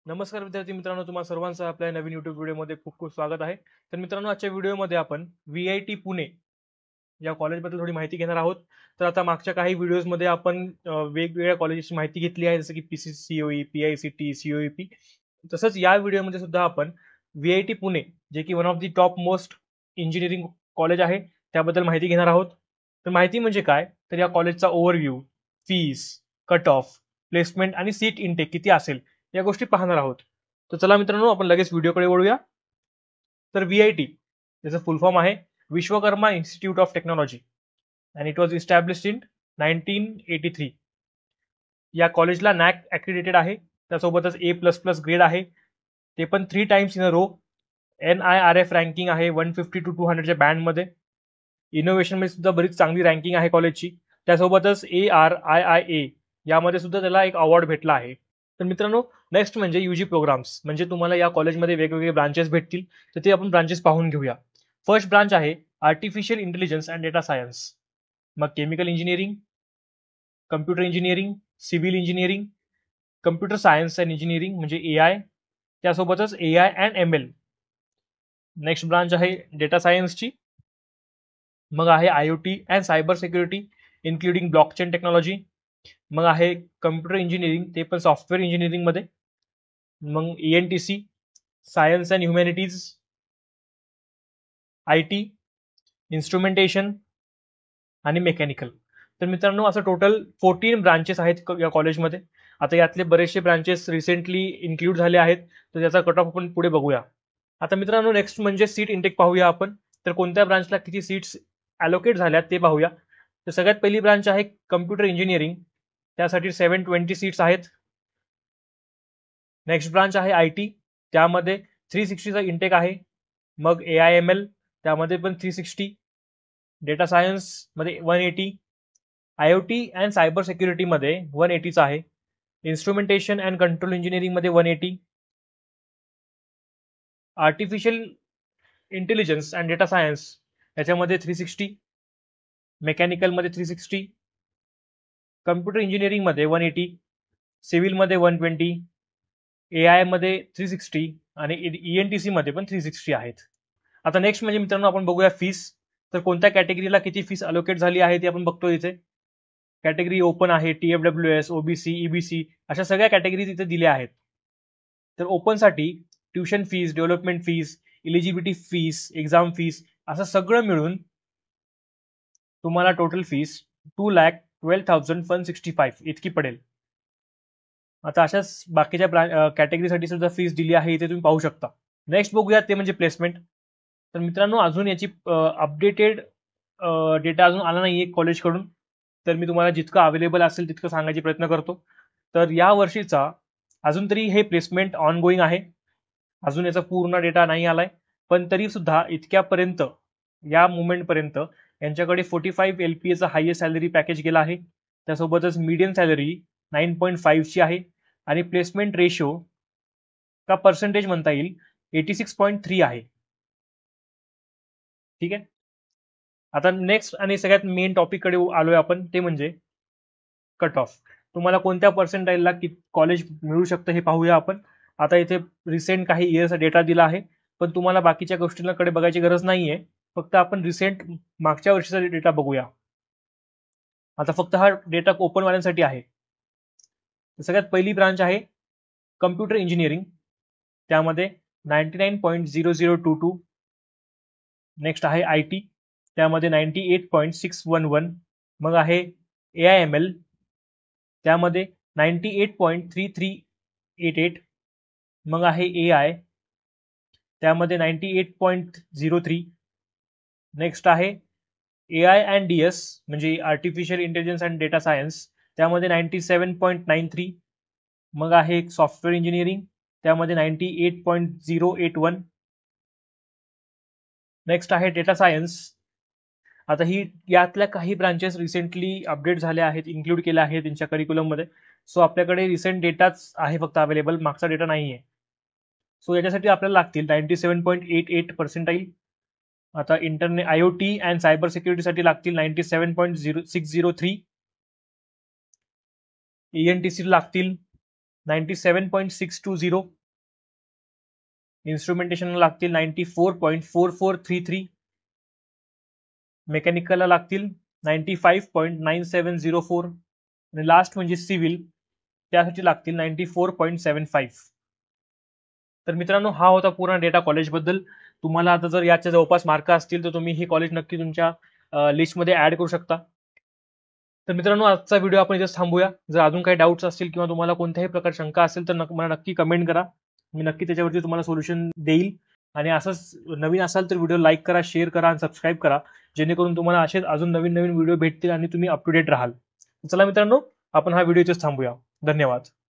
नमस्कार विद्यार्थी मित्रांनो, तुम्हा सर्वांचं आपल्या नवीन YouTube व्हिडिओमध्ये खूप खूप स्वागत आहे. तर मित्रांनो, आजच्या व्हिडिओमध्ये आपण VIT पुणे या कॉलेजबद्दल थोडी माहिती घेणार आहोत. तर आता मागच्या काही व्हिडिओजमध्ये आपण वेगवेगळ्या कॉलेजेसची माहिती घेतली आहे, जसं की PCCOE, PICT, COEP. तसंच या व्हिडिओमध्ये सुद्धा आपण VIT पुणे, जे की one of the top most engineering college आहे, त्याबद्दल माहिती घेणार आहोत. तर माहिती म्हणजे काय, तर या कॉलेजचा overview, fees, cut off, placement आणि सीट इनटेक किती असेल या गोष्टी पाहणार आहोत. तर चला मित्रांनो, आपण लगेच व्हिडिओकडे वळूया. तर VIT त्याचं फुल फॉर्म आहे Vishwakarma institute of technology and it was established in 1983. या कॉलेजला नॅक ॲक्रिडेटेड आहे. त्यासोबतच A++ ग्रेड आहे, ते पण 3 times in a row. NIRF ranking आहे 150 to 200च्या बँडमध्ये. इनोव्हेशन मध्ये सुद्धा बरीच चांगली रँकिंग आहे कॉलेजची. त्यासोबतच ARIIA यामध्ये सुद्धा त्याला एक अवॉर्ड भेटला आहे. तर मित्रांनो, नेक्स्ट म्हणजे UG प्रोग्राम्स, म्हणजे तुम्हाला या कॉलेजमध्ये वेगवेगळे ब्रांचेस भेटतील. तर ते आपण ब्रांचेस पाहून घेऊया. फर्स्ट ब्रांच आहे artificial intelligence and data science. मग chemical engineering, computer engineering, civil engineering, computer science and engineering म्हणजे AI, त्यासोबतच AI and ML. Next branch आहे डेटा सायन्सची. मग आहे IoT and cyber security including blockchain technology. मग आहे कम्प्युटर इंजिनिअरिंग, ते पण सॉफ्टवेअर इंजिनिअरिंग मध्ये. मग ENTC, science and humanities, IT, instrumentation आणि मेकॅनिकल. तर मित्रांनो, असं टोटल 14 ब्रांचेस आहेत या कॉलेजमध्ये. आता यातले बरेचसे ब्रांचेस रिसेंटली इन्क्लूड झाले आहेत, तर त्याचा कट ऑफ आपण पुढे बघूया. आता मित्रांनो, नेक्स्ट म्हणजे सीट इंटेक पाहूया आपण. तर कोणत्या ब्रांचला किती सीट्स अलोकेट झाल्यात ते पाहूया. तर सगळ्यात पहिली ब्रांच आहे कम्प्युटर इंजिनिअरिंग, त्यासाठी 720 सीट्स आहेत. नेक्स्ट ब्रांच आहे IT, त्यामध्ये 360चा इंटेक आहे. मग AIML, त्यामध्ये पण 360. डेटा सायन्स मध्ये 180. IoT अँड सायबर सिक्युरिटी मध्ये 180चा आहे. इन्स्ट्रुमेंटेशन अँड कंट्रोल इंजिनिअरिंग मध्ये 180. Artificial intelligence and data science याच्यामध्ये 360. मेकॅनिकल मध्ये 360. कम्प्युटर इंजिनिअरिंग मध्ये 180. सिव्हिल मध्ये 120. AI मध्ये 360 आणि ENTC मध्ये पण 360 आहेत. आता नेक्स्ट म्हणजे मित्रांनो, आपण बघूया फीस. तर कोणत्या कॅटेगरीला किती फीस अलोकेट झाली आहे ते आपण बघतो इथे. कॅटेगरी ओपन आहे, TFWS, OBC, EBC अशा सगळ्या कॅटेगरीज इथे दिल्या आहेत. तर ओपनसाठी tuition fees, development fees, eligibility fees, exam fees असं सगळं मिळून तुम्हाला टोटल फीस 2,12,165 इतकी पडेल. आता अशाच बाकीच्या कॅटेगरीसाठी सुद्धा फीस दिली आहे, इथे तुम्ही पाहू शकता. नेक्स्ट बघूया ते म्हणजे प्लेसमेंट. तर मित्रांनो, अजून याची अपडेटेड डेटा अजून आला नाहीये कॉलेजकडून. तर मी तुम्हाला जितकं अवेलेबल असेल तितकं सांगायचा प्रयत्न करतो. तर या वर्षीचा अजून तरी हे प्लेसमेंट ऑन गोईंग आहे. अजून याचा पूर्ण डेटा नाही आलाय, पण तरी सुद्धा इतक्यापर्यंत, या मुवमेंटपर्यंत यांच्याकडे 45 LPAचा हायेस्ट सॅलरी पॅकेज गेला आहे. त्यासोबतच मीडियम सॅलरी 9.5 ची आहे आणि प्लेसमेंट रेशो का पर्सेंटेज म्हणता येईल 86.3 आहे. ठीक आहे. आता नेक्स्ट आणि सगळ्यात मेन टॉपिक कडे आलोय आपण, ते म्हणजे कट ऑफ. तुम्हाला कोणत्या पर्सेंटाईलला कॉलेज मिळू शकतं हे पाहूया आपण. आता इथे रिसेंट काही इयर्सचा डेटा दिला आहे, पण तुम्हाला बाकीच्या गोष्टींकडे बघायची गरज नाहीये. फक्त आपण रिसेंट मागच्या वर्षीचा डेटा बघूया. आता फक्त हा डेटा ओपन वाल्यांसाठी आहे. सगळ्यात पहिली ब्रांच आहे कम्प्युटर इंजिनिअरिंग, त्यामध्ये 99.0022. नेक्स्ट आहे IT, त्यामध्ये 98.611. मग आहे AIML, त्यामध्ये 98.3388. मग आहे AI, त्यामध्ये 98.03. नेक्स्ट आहे AI अँड DS म्हणजे artificial intelligence and data science, त्यामध्ये 97.93. मग आहे सॉफ्टवेअर इंजिनिअरिंग, त्यामध्ये 98.081. नेक्स्ट आहे डेटा सायन्स. आता ही यातल्या काही ब्रांचेस रिसेंटली अपडेट झाल्या आहेत, इन्क्लूड केल्या आहेत त्यांच्या करिक्युलममध्ये. सो आपल्याकडे रिसेंट डेटाच आहे फक्त अवेलेबल, मागचा डेटा नाहीये. सो याच्यासाठी आपल्याला लागतील 97.88 पर्सेंटाईल. आता इंटरनेट IoT अँड सायबर सिक्युरिटीसाठी लागतील 97.0603. ENTC लागतील 97.620. इन्स्ट्रुमेंटेशनला लागतील 94.4433, मेकॅनिकलला लागतील 95.9704 आणि लास्ट म्हणजे सिव्हिल, त्यासाठी लागतील 94.75. तर मित्रांनो, हा होता पूर्ण डेटा कॉलेजबद्दल. तुम्हाला आता जर याच्या जवळपास मार्क असतील तर तुम्ही ही कॉलेज नक्की तुमच्या लिस्टमध्ये ऍड करू शकता. तर मित्रांनो, आजचा व्हिडिओ आपण इथेच थांबूया. जर अजून काही डाऊट्स असतील किंवा तुम्हाला कोणत्याही प्रकार शंका असेल तर मला नक्की कमेंट करा. मी नक्की त्याच्यावरती तुम्हाला सोल्युशन देईल. आणि असंच नवीन असाल तर व्हिडिओ लाईक करा, शेअर करा आणि सबस्क्राईब करा, जेणेकरून तुम्हाला असेच अजून नवीन नवीन व्हिडिओ भेटतील आणि तुम्ही अप टू डेट राहाल. चला मित्रांनो, आपण हा व्हिडिओ इथेच थांबूया. धन्यवाद.